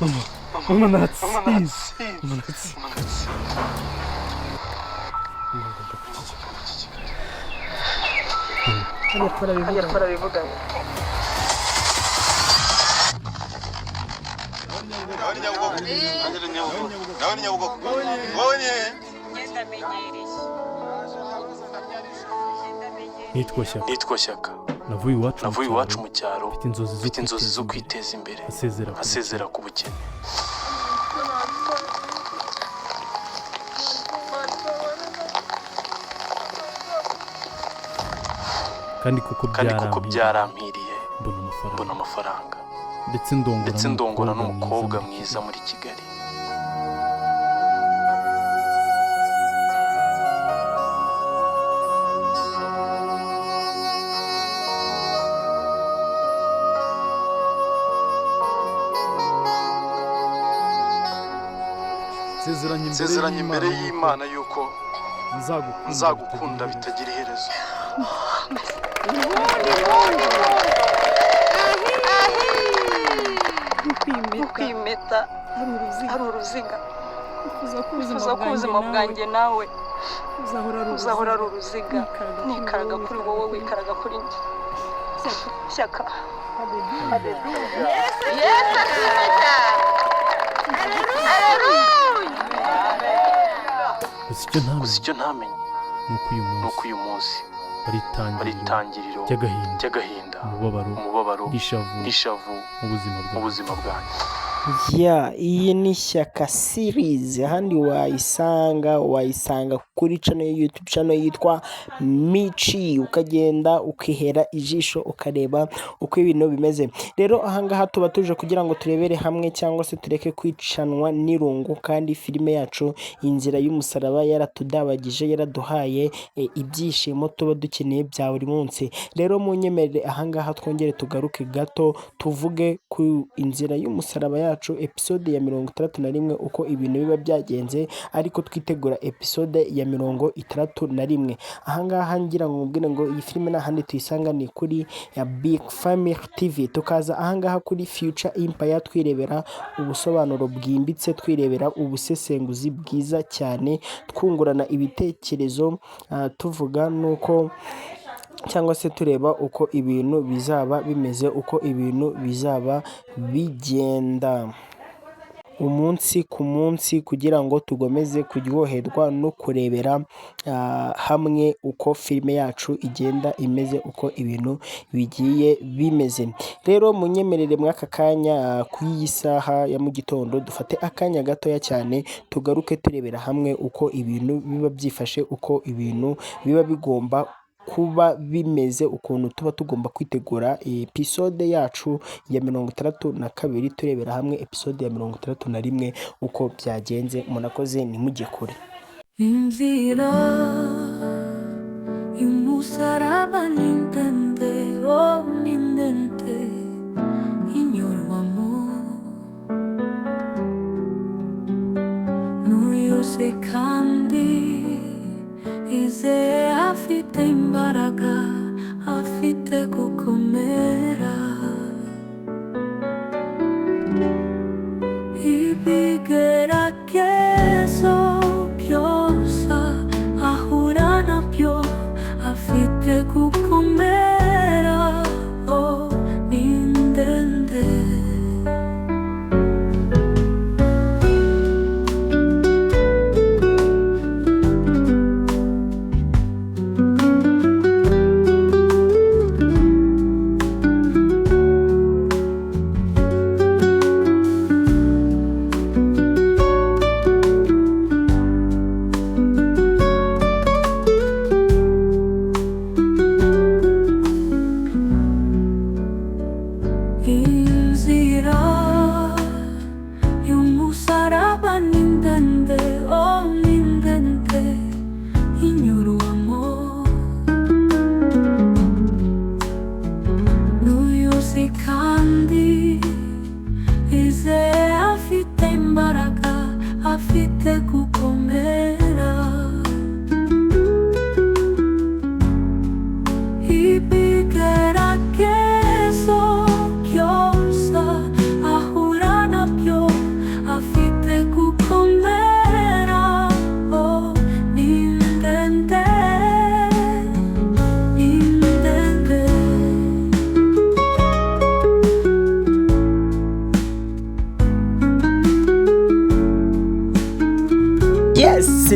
Mama natsinze. Mama natsinze. Hariya twarabivuganye. Nitwa Shyaka. Navuye iwacu mu cyaro. Mfite inzozi zo kwiteza imbere. Asezera ku bukene. Kandi kuko byarampiriye mbona amafaranga ndetse ndongora n'umukobwa mwiza muri Kigali. Nsezeranye imbere y'Imana yuko nzagukunda bitagira iherezo. Ukwimeta hari uruziga. Uza ko ubuzima bwanjye nawe uzahora ari uruziga. Nikaraga kuri wowe, wikaraga kuri njye. Shyaka. Yesu ashimwe cyane. Gusa icyo ntamenye nuko uyu munsi ari itangiriro ry'agahinda, umubabaro n'ishavu mu buzima bwanjye. Iyi ni Shyaka series. Ahandi wayisanga kuri YouTube channel yitwa Michi, ukagenda ukihera ijisho ukareba uko ibintu bimeze. Rero ahangaha tuba tuje kugira ngo turebere hamwe cyangwa se tureke kwicanwa n'irungu, kandi filime yacu Inzira y'Umusaraba yaratudabagije, yaraduhaye ibyishimo tuba dukeneye bya buri munsi. Rero munyemerere ahangaha twongere tugaruke gato tuvuge ku Inzira y'Umusaraba yacu episode ya 61 uko ibintu biba byagenze, ariko twitegura episode ya 61. Ahangaha ngira ngo mubwire ngo iyi filime n'ahandi tuyisanga ni kuri ya Big Family TV, tukaza ahangaha kuri Future Empire twirebera ubusobanuro bwimbitse, twirebera ubusesenguzi bwiza cyane, twungurana ibitekerezo, tuvuga nuko cyangwa se tureba uko ibintu bizaba bimeze, uko ibintu bizaba bigenda umunsi ku munsi, kugira ngo tugomeze kuryoherwa no kurebera hamwe uko filime yacu igenda imeze, uko ibintu bigiye bimeze. Rero munyemerere mwaka kanya ku iyi saha ya mu gitondo dufate akanya gatoya cyane tugaruke turebera hamwe uko ibintu biba byifashe, uko ibintu biba bigomba kuba bimeze, ukuntu tuba tugomba kwitegura episode yacu ya 62, turebera hamwe episode ya 61 uko byagenze. Munakoze nimujye kure. Inzira y'umusaraba ni ndende, oh ni ndende, inyurwamo n'uyose kandi izeye afite imbaraga, afite gukomera. Ibigeragezo byose ahura nabyo, afite gukomera, oh ni ndende. Ibigeragezo byose ahura nabyo,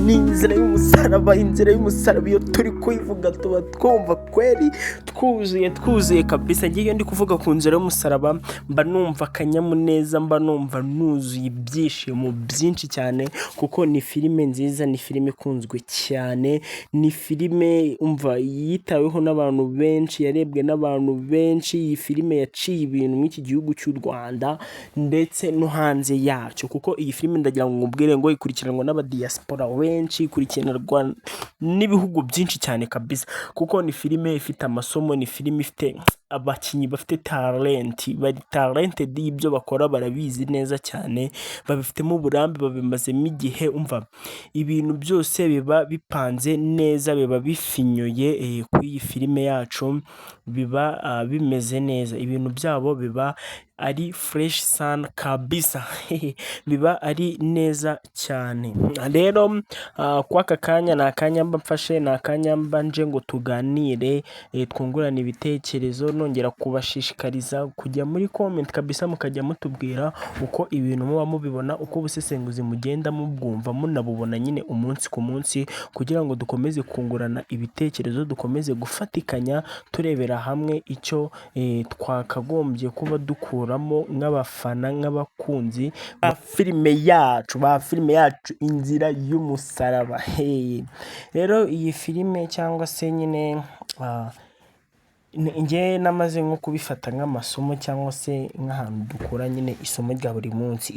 ni inzira y'umusaraba. Inzira y'umusaraba iyo turi kuyivuga tuba twumva kweri twuzuye kabisa. Ngiye ndi kuvuga ku nzira y'umusaraba mba numva akanyamuneza, mba numva nuzuye ibyishimo byinshi cyane, kuko ni filime nziza, ni filime ikunzwe cyane, ni filime umva yitaweho n'abantu benshi, yarebwe n'abantu benshi. Iyi filime yaciye ibintu muri iki gihugu cy'u Rwanda ndetse no hanze yacyo, kuko iyi filime ndagira ngo ngubwire ngo ikurikiranwa n'abadiaspora benshi, ikurikiranwa n'ibihugu byinshi cyane kabisa, kuko ni filime ifite amasomo, ni filime ifite abakinnyi bafite talent, bari talented, y'ibyo bakora barabizi neza cyane, babifitemo uburambe, babimazemo igihe. Umva ibintu byose biba bipanze neza, biba bifinyoye kuri iyi filime yacu, biba bimeze neza, ibintu byabo biba ari fresh sana kabisa biba ari neza cyane. Rero kwa aka kanya ni akanya mba mfashe, ni akanya mba nje ngo tuganire, twungurane ibitekerezo, nongera kubashishikariza kujya muri comment kabisa, mukajya mutubwira uko ibintu muba mubibona, uko ubusesenguzi mugenda mubwumva munabubona nyine umunsi ku munsi, kugira ngo dukomeze kungurana ibitekerezo, dukomeze gufatikanya turebera hamwe icyo twakagombye kuba dukura nk'abafana, nk'abakunzi ba filime yacu inzira y'umusaraba. Rero iyi filime cyangwa se nyine njye namaze nko kubifata nk'amasomo, cyangwa se nk'ahantu dukura nyine isomo rya buri munsi.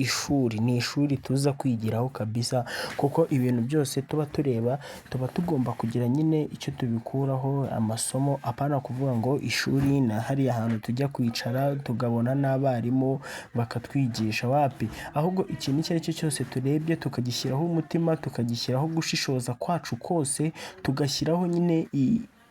Ni ishuri tuza kwigiraho kabisa, kuko ibintu byose tuba tureba tuba tugomba kugira nyine icyo tubikuraho amasomo, apana kuvuga ngo ishuri na hariya hantu tujya kwicara tugabona n'abarimu bakatwigisha, wapi. Ahubwo ikintu icyo ari cyo cyose turebye tukagishyiraho umutima, tukagishyiraho gushishoza kwacu kose, tugashyiraho nyine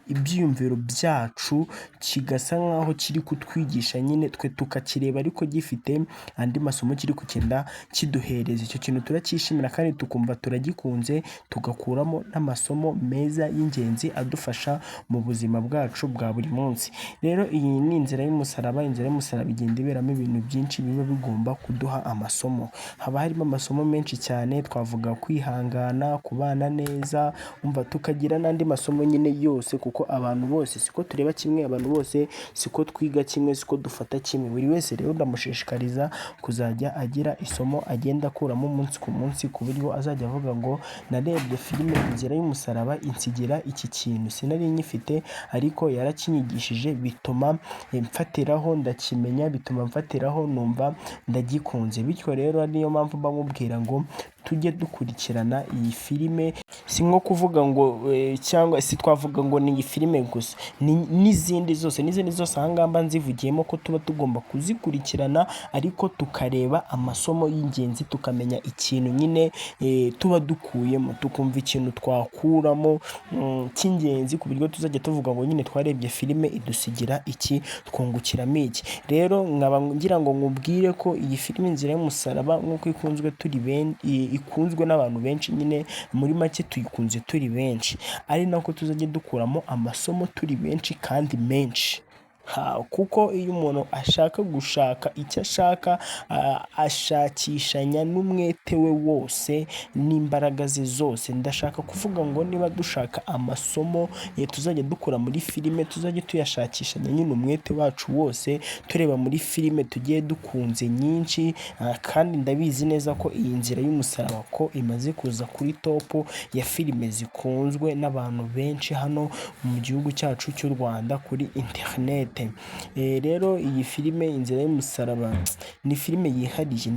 ibyiyumviro byacu, kigasa nkaho kiri kutwigisha nyine, twe tukakireba ariko gifite andi masomo kiri kugenda kiduhereza. Icyo kintu turacyishimira kandi tukumva turagikunze, tugakuramo n'amasomo meza y'ingenzi adufasha mu buzima bwacu bwa buri munsi. Rero iyi ni inzira y'umusaraba. Inzira y'umusaraba igenda iberamo ibintu byinshi biba bigomba kuduha amasomo. Haba harimo amasomo menshi cyane, twavuga kwihangana, kubana neza, umva tukagira n'andi masomo nyine yose, kuko abantu bose siko tureba kimwe, abantu bose siko twiga kimwe, siko dufata kimwe. Buri wese rero ndamushishikariza kuzajya agira isomo agenda akuramo umunsi ku munsi, ku buryo azajya avuga ngo narebye filime inzira y'umusaraba insigira iki kintu sinari nyifite, ariko yarakinyigishije, bituma mfatiraho ndakimenya, bituma mfatiraho numva ndagikunze. Bityo rero niyo mpamvu mba nkubwira ngo tujye dukurikirana iyi filime, si nko kuvuga ngo cyangwa si twavuga ngo ni iyi filime gusa, n'izindi zose ahangaha mba nzivugiyemo ko tuba tugomba kuzikurikirana, ariko tukareba amasomo y'ingenzi, tukamenya ikintu nyine tuba dukuyemo, tukumva ikintu twakuramo cy'ingenzi, ku buryo tuzajya tuvuga ngo nyine twarebye filime idusigira iki, twungukiramo iki. Rero nkaba ngira ngo nkubwire ko iyi filime inzira y'umusaraba nk'uko ikunzwe n'abantu benshi, nyine muri make tuyikunze turi benshi, ari nako tuzajya dukuramo amasomo turi benshi kandi menshi. Kuko iyo umuntu ashaka gushaka icyo ashaka, ashakishanya n'umwete we wose n'imbaraga ze zose. Ndashaka kuvuga ngo niba dushaka amasomo tuzajya dukura muri filime, tuzajya tuyashakishanya nyine umwete wacu wose, tureba muri filime tugiye dukunze nyinshi. Kandi ndabizi neza ko iyi nzira y'umusaraba ko imaze kuza kuri topu ya filime zikunzwe n'abantu benshi hano mu gihugu cyacu cy'u Rwanda kuri internet. Rero iyi filime inzira y'umusaraba ni filime yihariye,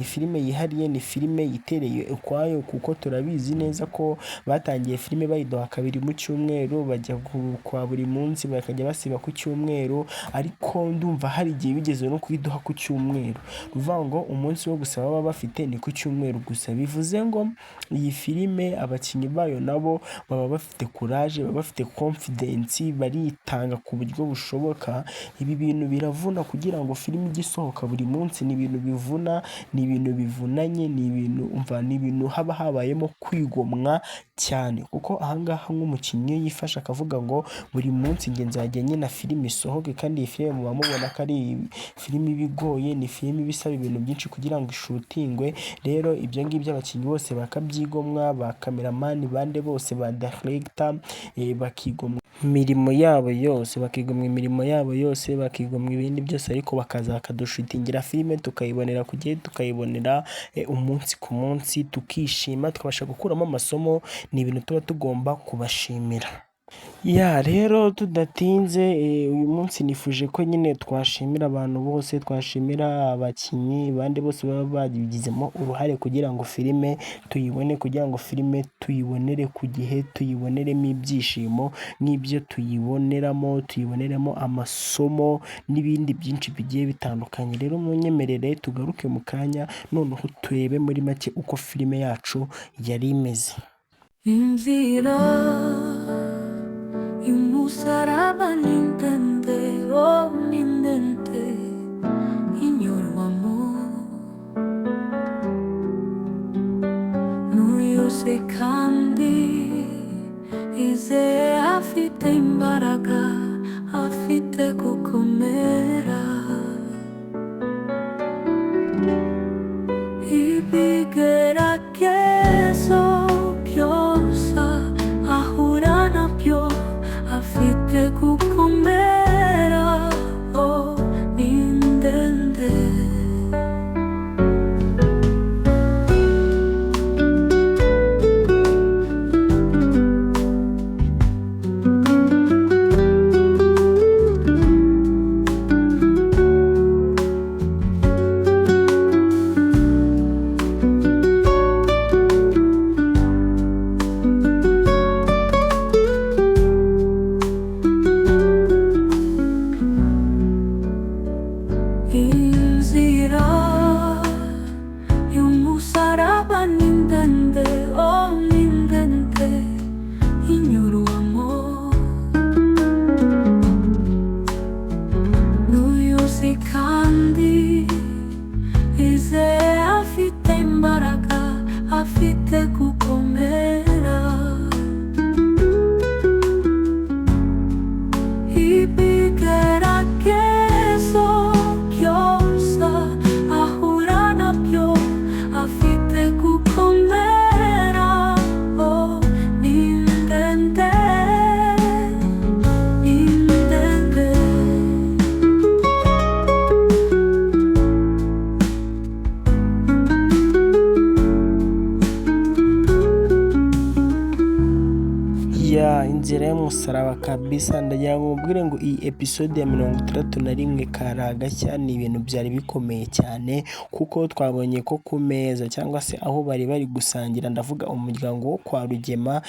ni filime yitereye ukwayo, kuko turabizi neza ko batangiye filime bayiduha kabiri mu cyumweru, bajya kwa buri munsi bakajya basiba ku cyumweru, ariko ndumva hari igihe bigeze no kuyiduha ku cyumweru. Ruvuga ngo umunsi wo gusaba baba bafite ni ku cyumweru gusa. Bivuze ngo iyi filime abakinnyi bayo nabo baba bafite courage, baba bafite confidence, baritanga ku buryo bushoboka. ibi bintu biravuna kugira ngo filime ijye isohoka buri munsi, ni ibintu bivuna, ni ibintu bivunanye, ni ibintu haba habayemo kwigomwa cyane, kuko ahangaha nk'umukinnyi iyo yifashe akavuga ngo buri munsi njye nzajya nyina filime isohoke, kandi iyi filime muba mubona ko ari filime iba igoye, ni filime iba isaba ibintu byinshi kugira ngo ishutingwe. Rero ibyo ngibyo abakinnyi bose bakabyigomwa, ba kameramani bande bose, ba director bakigomwa imirimo yabo yose, bakigomwa ibindi byose, ariko bakaza bakadushutingira filime tukayibonera ku gihe, tukayibonera umunsi ku munsi, tukishima, tukabasha gukuramo amasomo. Ni ibintu tuba tugomba kubashimira. Rero tudatinze, uyu munsi nifuje ko nyine twashimira abantu bose, twashimira abakinnyi bandi bose baba babigizemo uruhare kugira ngo filime tuyibone, kugira ngo filime tuyibonere ku gihe, tuyiboneremo ibyishimo n'ibyo tuyiboneramo amasomo n'ibindi byinshi bigiye bitandukanye. Rero munyemerere tugaruke mu kanya, noneho turebe muri make uko filime yacu yari imeze. Inzira y'umusaraba ni ndende, ni ndende inyurwamo n'uyose, kandi izeye afite imbaraga, afite gukomera. Ibigeragezo byose ahura nabyo, afite gukomera, ni ndende. Inzira y'umusaraba ni ndende, ni ndende inyurwamo n'uyuzi, kandi izeye afite imbaraga, afite gukomera. Ibigeragezo byose ahura nabyo, afite gukomera, ni ndende, ni ndende. Inzira y'umusaraba kabisa, ndagira ngo mubwire ngo iyi episode ya 61 kari agashya, ni ibintu byari bikomeye cyane, kuko twabonye ko ku meza cyangwa se aho bari gusangira, ndavuga umuryango wo kwa Rugema,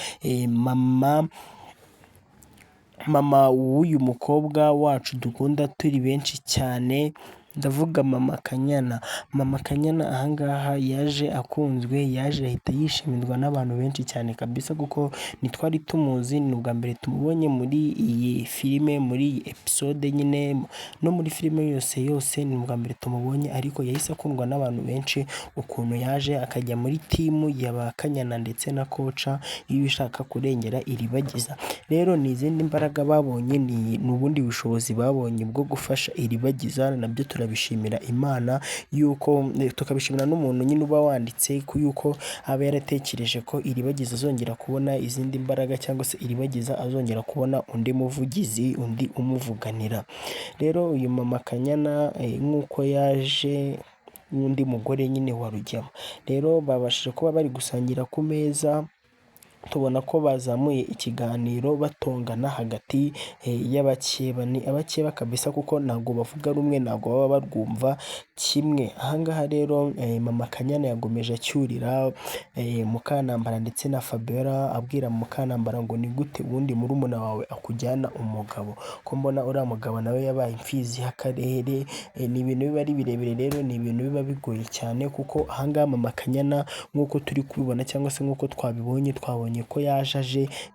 mama w'uyu mukobwa wacu dukunda turi benshi cyane, ndavuga mama Kanyana. Mama Kanyana ahangaha yaje akunzwe, yaje ahita yishimirwa n'abantu benshi cyane kabisa, kuko ntitwari tumuzi, ni ubwa mbere tumubonye muri iyi filime, muri iyi episode nyine, no muri filime yose ni ubwa mbere tumubonye, ariko yahise akundwa n'abantu benshi, ukuntu yaje akajya muri timu y'aba Kanyana ndetse na koca iyo ushaka kurengera Iribagiza. Rero ni izindi mbaraga babonye, ni ubundi bushobozi babonye bwo gufasha Iribagiza, nabyo turabishimira Imana, yuko tukabishimira n'umuntu nyine uba wanditse yuko aba yaratekereje ko Iribagiza azongera kubona izindi mbaraga, cyangwa se Iribagiza azongera kubona undi muvugizi, undi umuvuganira. Rero uyu mama Kanyana nk'uko yaje n'undi mugore nyine wa Rugema, rero babashije kuba bari gusangira ku meza, tubona ko bazamuye ikiganiro batongana hagati y'abakeba. Ni abakeba kabisa, kuko ntabwo bavuga rumwe, ntabwo baba barwumva kimwe. Ahangaha rero mama Kanyana yagomeje acyurira Mukanambara ndetse na Fabiola, abwira Mukanambara ngo ni gute ubundi murumuna wawe akujyana umugabo, ko mbona uriya mugabo nawe yabaye imfizi y'akarere. Ni ibintu biba ari birebire, rero ni ibintu biba bigoye cyane, kuko ahangaha mama Kanyana nk'uko turi kubibona cyangwa se nk'uko twabonye twabonye ko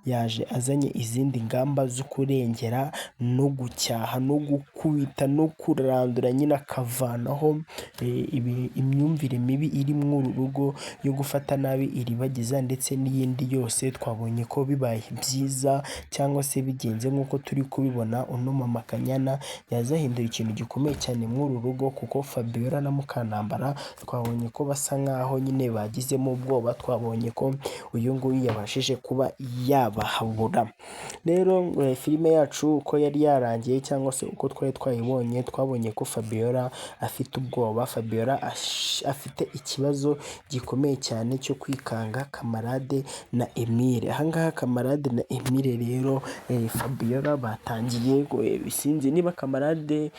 yaje azanye izindi ngamba zo kurengera no gucyaha no gukubita no kurandura nyine akavanaho imyumvire mibi iri muri uru rugo yo gufata nabi iribagiza ndetse n'iyindi yose. Twabonye ko bibaye byiza cyangwa se bigenze nk'uko turi kubibona, uno mama Kanyana yazahindura ikintu gikomeye cyane muri uru rugo, kuko Fabiola na Mukantambara twabonye ko basa nkaho nyine bagizemo ubwoba. Twabonye ko uyu nguyu yabashije kuba yabahabura. Rero filime yacu uko yari yarangiye cyangwa se uko twari twayibonye, twabonye ko Fabiola afite ubwoba, Fabiola afite ikibazo gikomeye cyane cyo kwikanga Kamarade na Emile. Ahangaha Kamarade na Emile rero Fabiola batangiye bisinzi niba Kamarade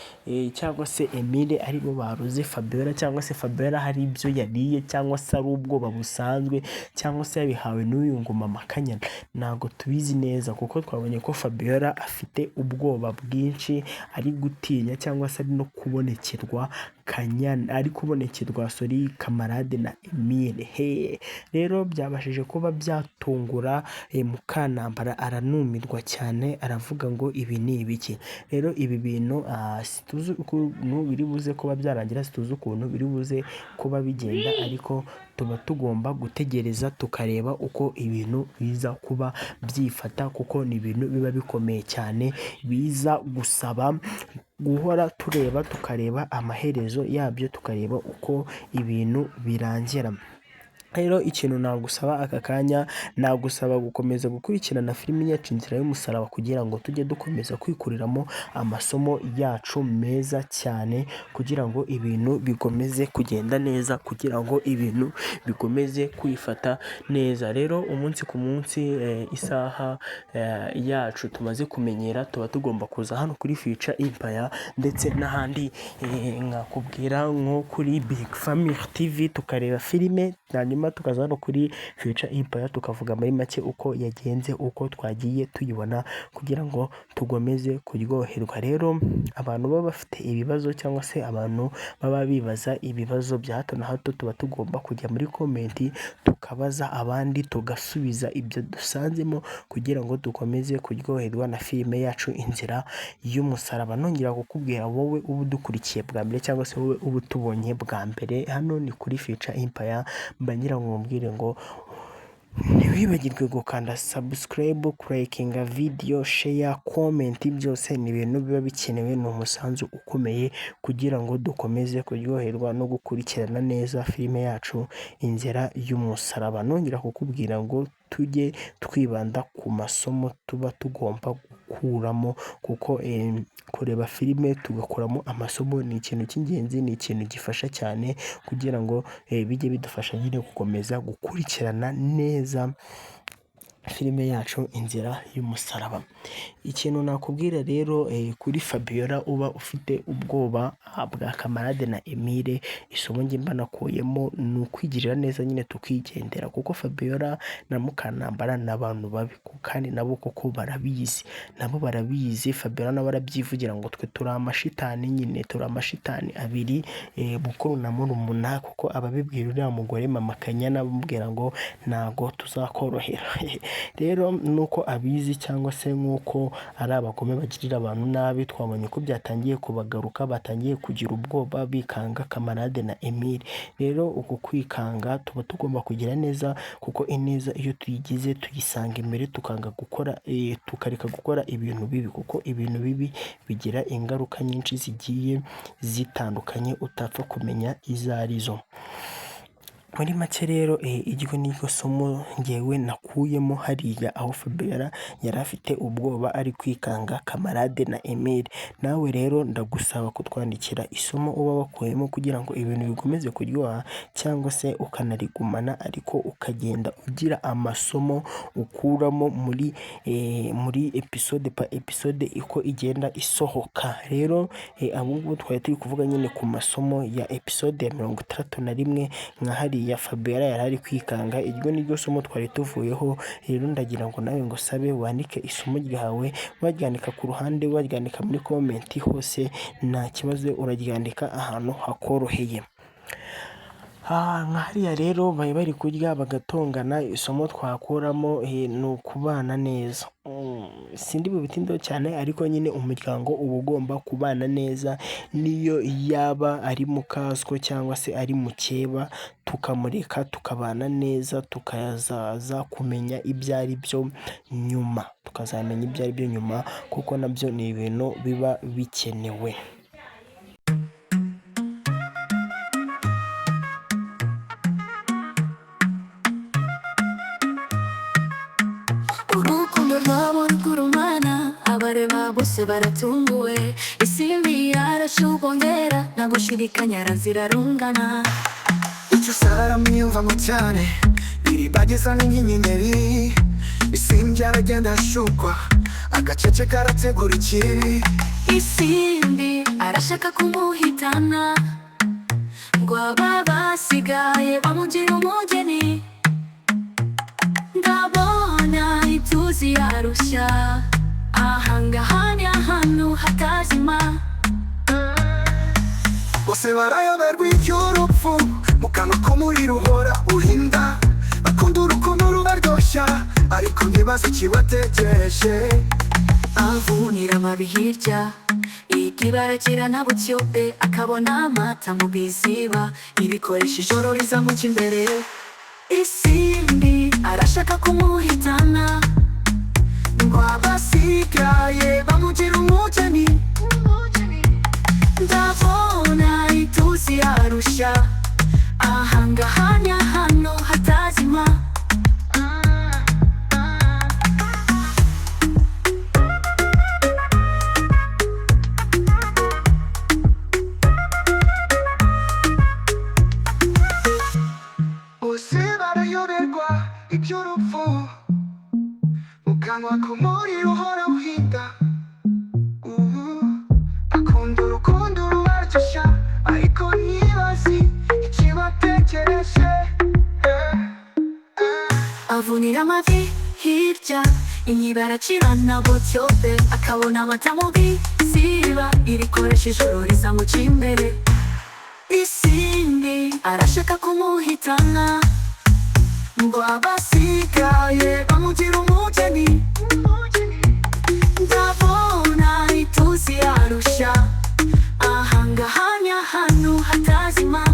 cyangwa se Emile aribo baruze Fabiola, cyangwa se Fabiola hari ibyo yariye, cyangwa se ari ubwoba busanzwe, cyangwa se yabihawe n'uyu ngo mama Kanyana, ntabwo tubizi neza, kuko twabonye ko Fabiola afite ubwoba bwinshi, ari gutinya cyangwa se ari no kubonekerwa Kamarade na Emile. Rero byabashije kuba byatungura Mukantambara, aranumirwa cyane, aravuga ngo ibi ni ibiki. Rero ibi bintu situzi ukuntu biri buze kuba byarangira, situzi ukuntu biri buze kuba bigenda, ariko tuba tugomba gutegereza tukareba uko ibintu biza kuba byifata, kuko ni ibintu biba bikomeye cyane, biza gusaba guhora tureba tukareba amaherezo yabyo, tukareba uko ibintu birangira. Rero ikintu nagusaba aka kanya, nagusaba gukomeza gukurikirana filimi yacu Inzira y'Umusaraba, kugira ngo tujye dukomeza kwikuriramo amasomo yacu meza cyane, kugira ngo ibintu bikomeze kugenda neza, kugira ngo ibintu bikomeze kwifata neza. Rero umunsi ku munsi, isaha yacu tumaze kumenyera, tuba tugomba kuza hano kuri Future Empire ndetse n'ahandi nkakubwira nko kuri Big Family TV tukareba filime, hanyuma tukaza hano kuri Future Empire tukavuga muri make uko yagenze, uko twagiye tuyibona, kugira ngo tugomeze kuryoherwa. Rero abantu baba bafite ibibazo cyangwa se abantu baba bibaza ibibazo bya hato na hato, tuba tugomba kujya muri komenti tukabaza abandi, tugasubiza ibyo dusanzemo, kugira ngo dukomeze kuryoherwa na filime yacu Inzira y'Umusaraba. Nongera kukubwira wowe uba udukurikiye bwa mbere, cyangwa se wowe uba utubonye bwa mbere, hano ni kuri Future Empire, mbangira ngo mubwire ngo ntiwibagirwe gukanda subscribe, likinga video, share, comment, byose ni ibintu biba bikenewe, ni umusanzu ukomeye kugira ngo dukomeze kuryoherwa no gukurikirana neza filime yacu Inzira y'Umusaraba. Nongera kukubwira ngo tujye twibanda ku masomo tuba tugomba gukuramo, kuko kureba filime tugakuramo amasomo ni ikintu cy'ingenzi, ni ikintu gifasha cyane, kugira ngo bijye bidufasha nyine gukomeza gukurikirana neza filime yacu Inzira y'Umusaraba. Ikintu nakubwira rero kuri Fabiola uba ufite ubwoba bwa Kamarade na Emile, isomo njye mba nakuyemo ni ukwigirira neza nyine tukigendera, kuko Fabiola na Mukantambara ni abantu babi, kandi nabo koko barabizi, nabo barabizi. Fabiola nabo arabyivugira ngo twe turi amashitani, nyine turi amashitani abiri, mukuru na murumuna, kuko ababibwira uriya mugore mama Kanyana bamubwira ngo ntago tuzakorohera. Rero nuko abizi, cyangwa se nk'uko ari abagome bagirira abantu nabi, twabonye ko byatangiye kubagaruka, batangiye kugira ubwoba bikanga Kamarade na Emile. Rero uko kwikanga tuba tugomba kugira neza, kuko ineza iyo tuyigize tuyisanga imbere, tukareka gukora ibintu bibi, kuko ibintu bibi bigira ingaruka nyinshi zigiye zitandukanye utapfa kumenya izo arizo. Muri make rero iryo ni ryo somo ngewe nakuyemo hariya, aho Fabiola yari afite ubwoba ari kwikanga Kamarade na Emile. Nawe rero ndagusaba kutwandikira isomo uba wakuyemo, kugira ngo ibintu bikomeze kuryoha, cyangwa se ukanarigumana, ariko ukagenda ugira amasomo ukuramo muri episode pa episode uko igenda isohoka. Rero abungubu twari turi kuvuga nyine ku masomo ya episode ya 61 nka hariya Fabiola yari ari kwikanga. Iryo ni ryo somo twari tuvuyeho. Rero ndagira ngo nawe ngo sabe wandike isomo ryawe, waryandika ku ruhande, waryandika muri komenti, hose nta kibazo, uraryandika ahantu hakoroheye. nka hariya rero bari bari kurya bagatongana, isomo twakuramo ni ukubana neza. Sindi bubitindeho cyane ariko nyine umuryango uba ugomba kubana neza, niyo yaba ari mukaso cyangwa se ari mukeba, tukamureka tukabana neza, tukazaza kumenya ibyo ari byo nyuma, tukazamenya ibyo ari byo nyuma kuko nabyo ni ibintu biba bikenewe. Urukundo rwabo rw'urumana, abareba bose baratunguwe. Isimbi yarashubongera, nta gushidikanya zirarungana. Icyo saramwiyumvamo cyane, iribageza n'inyenyeri. Isimbi aragenda ashukwa, agacece karategura ikiri. Isimbi arashaka kumuhitana, ngo aba basigaye bamugira umugeni. Ndabona ituzi yarushya, ahangaha ni ahantu hatazima. Bose barayoberwa iby'urupfu, mu kanwa k'umuriro uhora uhinda. Bakunda urukundo rubaryoshya, ariko ntibazi ikibategereje. Avunira amabi hirya, ikibarakira nta butyobe, akabona amata mu biziba, ibikoresha ijoro rizamuka imbere. Isimbi arashaka kumuhitana, ngo abasigaye bamugira umugeni. Ndabona ituzi yarushya, ahangaha ni ahantu hatazima. Bose barayoberwa iby'urupfu, mu kanwa k'umuriro uhora uhinda. Bakunda urukundo rubaryoshya, ariko ntibazi ikibategereje. Avunira amavi hirya, inyibarakira nta butyobe, akabona amata mu biziba, irikoresha ijoro rizamuka imbere. Isimbi arashaka kumuhitana, ngo abasigaye bamugira umugeni. Ndabona ituzi yarushya, ahangaha ni ahantu hatazima.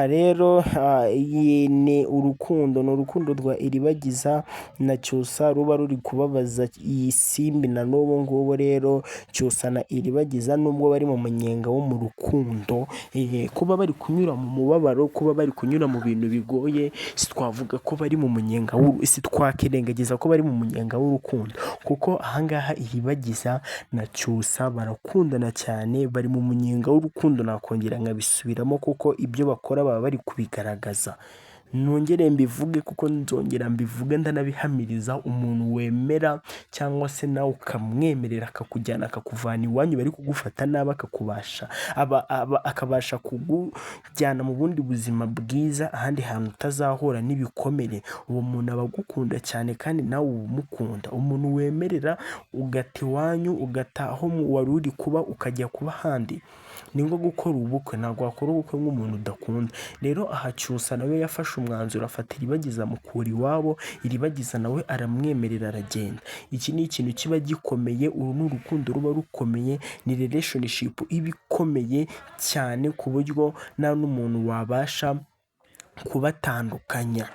Rero iyi ni urukundo rwa Iribagiza na Cyusa ruba ruri kubabaza iyi Simbi na n'ubu ngubu. Rero Cyusa na Iribagiza nubwo bari mu munyenga wo mu rukundo, kuba bari kunyura mu mubabaro, kuba bari kunyura mu bintu bigoye, twavuga ko bari mu munyenga twakirengagiza ko bari mu munyenga w'urukundo, kuko ahangaha Iribagiza na Cyusa barakundana cyane, bari mu munyenga w'urukundo. Nakongera nkabisubiramo kuko ibyo bakora baba bari kubigaragaza. Nongere mbivuge kuko nzongera mbivuge ndanabihamiriza, umuntu wemera cyangwa se nawe ukamwemerera akakujyana akakuvana iwanyu bari kugufata nabi, akabasha kugujyana mu bundi buzima bwiza, ahandi hantu utazahura n'ibikomere, uwo muntu aba agukunda cyane kandi nawe uba umukunda. Umuntu wemerera ugata iwanyu, ugata aho wari uri kuba ukajya kuba ahandi, ni nko gukora ubukwe. Ntabwo wakora ubukwe nk'umuntu udakunda. Rero aha Cyusa nawe yafashe umwanzuro, afata Iribagiza amukura iwabo, Iribagiza nawe aramwemerera aragenda. Iki ni ikintu kiba gikomeye, uru ni urukundo ruba rukomeye, ni relationship iba ikomeye cyane ku buryo nta n'umuntu wabasha kubatandukanya.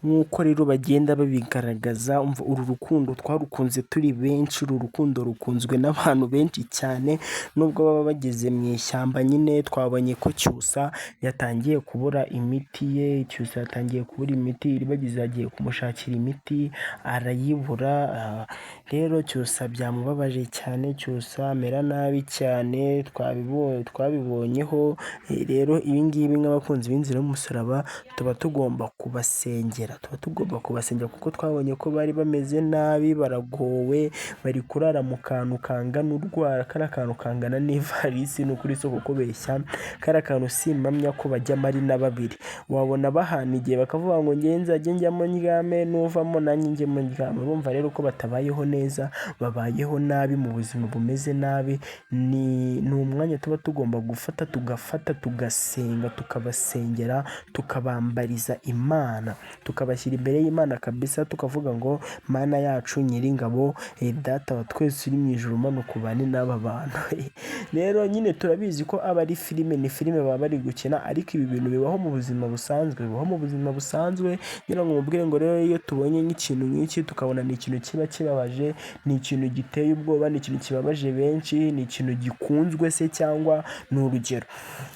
Nk'uko rero bagenda babigaragaza, uru rukundo twarukunze turi benshi, uru rukundo rukunzwe n'abantu benshi cyane, nubwo baba bageze mu ishyamba. Nyine twabonye ko Cyusa yatangiye kubura imiti ye, Iribagiza yagiye kumushakira imiti arayibura. Rero Cyusa byamubabaje cyane, Cyusa amera nabi cyane, twabibonyeho. Rero ibi ngibi nk'abakunzi b'inzira y'umusaraba tuba tugomba kubasengera. kubasengera, tuba tugomba kubasengera kuko twabonye ko bari bameze nabi, baragowe, bari kurara mu kantu kangana urwara, kariya kantu kangana n'ivarisi ni ukuri soko kubeshya, kariya kantu simpamya ko bajyamo ari na babiri, wabona bahana igihe bakavuga ngo ngewe nzajye njyamo ndyame nuvamo nanjye njyemo ndyame, bumva rero ko batabayeho neza, babayeho nabi mu buzima bumeze nabi. Ni umwanya tuba tugomba gufata tugasenga, tukabasengera, tukabambariza Imana, tukabashyira imbere y'Imana kabisa, tukavuga ngo Mana yacu Nyiringabo, Data wa twese uri mu ijuru manuka ubane n'aba bantu. Rero nyine turabizi ko aba ari filime, ni filime baba bari gukina, ariko ibi bintu bibaho mu buzima busanzwe, ngira ngo mubwire ngo rero iyo tubonye nk'ikintu nk'iki tukabona ni ikintu kiba kibabaje, ni ikintu giteye ubwoba, ni ikintu kibabaje benshi, ni ikintu gikunzwe se, cyangwa ni urugero,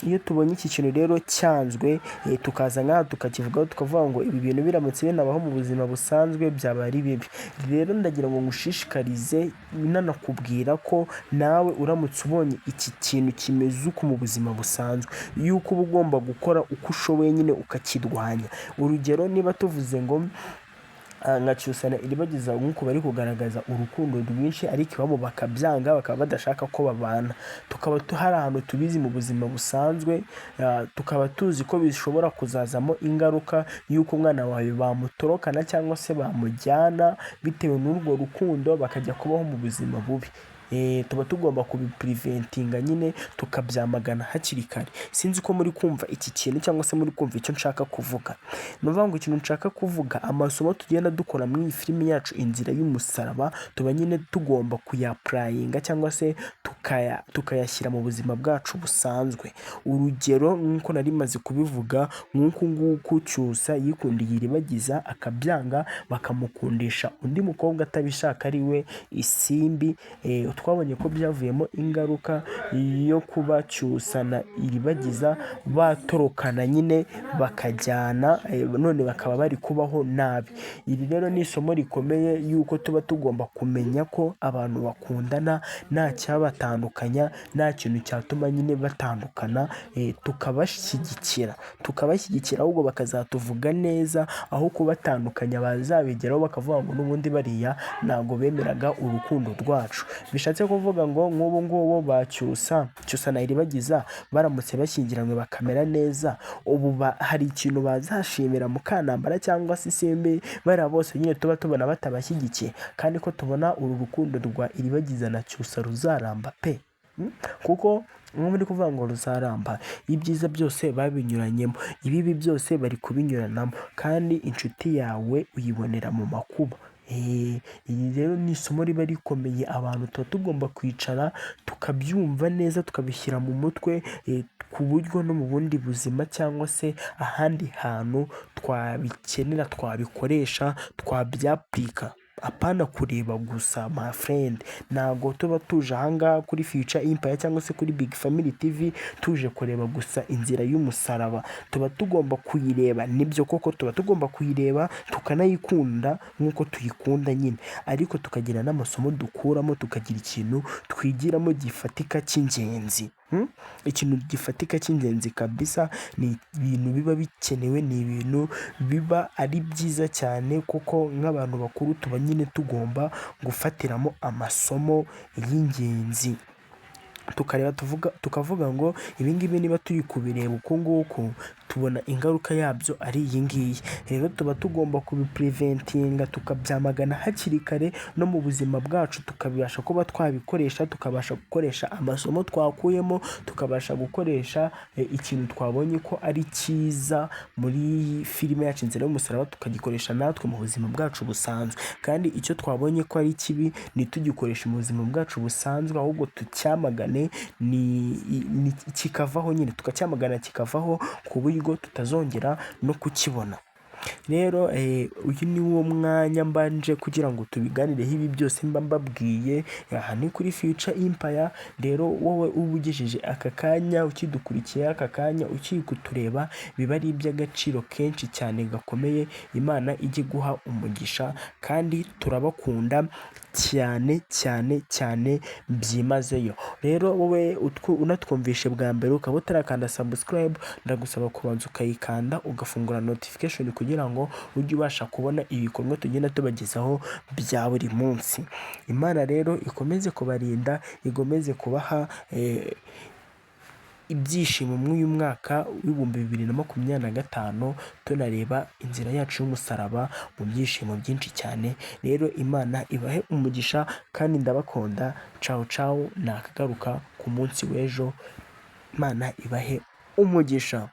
iyo tubonye iki kintu rero cyanzwe tukaza nk'aha tukakivugaho tukavuga ngo ibi bintu biramutse binabaho mu buzima busanzwe byaba ari bibi. Rero ndagira ngo ngushishikarize nanakubwira ko nawe uramutse ubonye iki kintu kimeze uko mu buzima busanzwe, yuko uba ugomba gukora uko ushoboye nyine ukakirwanya. Urugero, niba tuvuze ngo nka Cyusana Iribagiza nk'uko bari kugaragaza urukundo rwinshi ariko iwabo bakabyanga, bakaba badashaka ko babana, tukaba hari ahantu tubizi mu buzima busanzwe, tukaba tuzi ko bishobora kuzazamo ingaruka y'uko umwana wawe bamutorokana cyangwa se bamujyana bitewe n'urwo rukundo, bakajya kubaho mu buzima bubi. Tuba tugomba kubipuriventinga nyine, tukabyamagana hakiri kare. Sinzi ko muri kumva iki kintu cyangwa se muri kumva icyo nshaka kuvuga. Ni ukuvuga ngo ikintu nshaka kuvuga, amasomo tugenda dukora muri iyi filimi yacu Inzira y'Umusaraba, tuba nyine tugomba kuyapurayinga cyangwa se tukayashyira mu buzima bwacu busanzwe. Urugero nk'uko nari maze kubivuga, nk'uku nguku Cyusa yikundiye Iribagiza akabyanga, bakamukundisha undi mukobwa atabishaka ari we Isimbi. Twabonye ko byavuyemo ingaruka yo kuba Cyusa na Iribagiza batorokana nyine bakajyana, none bakaba bari kubaho nabi. Iri rero ni isomo rikomeye yuko tuba tugomba kumenya ko abantu bakundana nta cyabatandukanya, nta kintu cyatuma nyine batandukana, tukabashyigikira ahubwo bakazatuvuga neza, aho kubatandukanya bazabigeraho bakavuga ngo n'ubundi bariya ntabwo bemeraga urukundo rwacu. Bishatse kuvuga ngo nk'ubu ngubu ba Cyusa na Iribagiza baramutse bashyingiranywe bakamera neza, ubu hari ikintu bazashimira Mukantambara cyangwa se Isimbi, bariya bose nyine tuba tubona batabashyigikiye, kandi ko tubona uru rukundo rwa Iribagiza na Cyusa ruzaramba pe, kuko nk'ubu muri kuvuga ngo ruzaramba, ibyiza byose babinyuranyemo, ibibi byose bari kubinyuranamo, kandi inshuti yawe uyibonera mu makuba. Iri rero ni isomo riba rikomeye, abantu tuba tugomba kwicara tukabyumva neza, tukabishyira mu mutwe, ku buryo no mu bundi buzima cyangwa se ahandi hantu twabikenera, twabikoresha, twabyapurika. Apana kureba gusa my friend, ntabwo tuba tuje ahangaha kuri Future Empire cyangwa se kuri Big Family TV tuje kureba gusa Inzira y'Umusaraba, tuba tugomba kuyireba, nibyo koko tuba tugomba kuyireba tukanayikunda nk'uko tuyikunda nyine, ariko tukagira n'amasomo dukuramo, tukagira ikintu twigiramo gifatika cy'ingenzi. Ikintu gifatika cy'ingenzi kabisa, ni ibintu biba bikenewe, ni ibintu biba ari byiza cyane, kuko nk'abantu bakuru tuba nyine tugomba gufatiramo amasomo y'ingenzi, tukareba tukavuga ngo ibingibi niba turi kubireba uko nguko tubona ingaruka yabyo ari iyi ngiyi. Rero tuba tugomba kubipuriventinga, tukabyamagana hakiri kare, no mu buzima bwacu tukabasha kuba twabikoresha, tukabasha gukoresha amasomo twakuyemo, tukabasha gukoresha ikintu twabonye ko ari cyiza muri filime yacu Inzira y'Umusaraba, tukagikoresha natwe mu buzima bwacu busanzwe, kandi icyo twabonye ko ari kibi ntitugikoreshe mu buzima bwacu busanzwe, ahubwo tucyamagane kikavaho nyine, tukacyamagana kikavaho ku buryo tutazongera no kukibona. Rero uyu ni wo mwanya mbanje kugira ngo tubiganireho ibi byose mba mbabwiye. Aha ni kuri Future Empire. Rero wowe uba ugejeje aka kanya ukidukurikiye, aka kanya ukiri kutureba, biba ari iby'agaciro kenshi cyane gakomeye. Imana ijye guha umugisha, kandi turabakunda cyane cyane cyane byimazeyo. Rero wowe unatwumvishe bwa mbere ukaba utarakanda subscribe, ndagusaba kubanza ukayikanda ugafungura notification kugira kugira ngo ujye ubasha kubona ibikorwa tugenda tubagezaho bya buri munsi. Imana rero ikomeze kubarinda, ikomeze kubaha ibyishimo muri uyu mwaka w'ibihumbi 2025, tunareba inzira yacu y'umusaraba mu byishimo byinshi cyane. Rero Imana ibahe umugisha kandi ndabakunda. Ciao ciao, nakagaruka ku munsi w'ejo. Imana ibahe umugisha.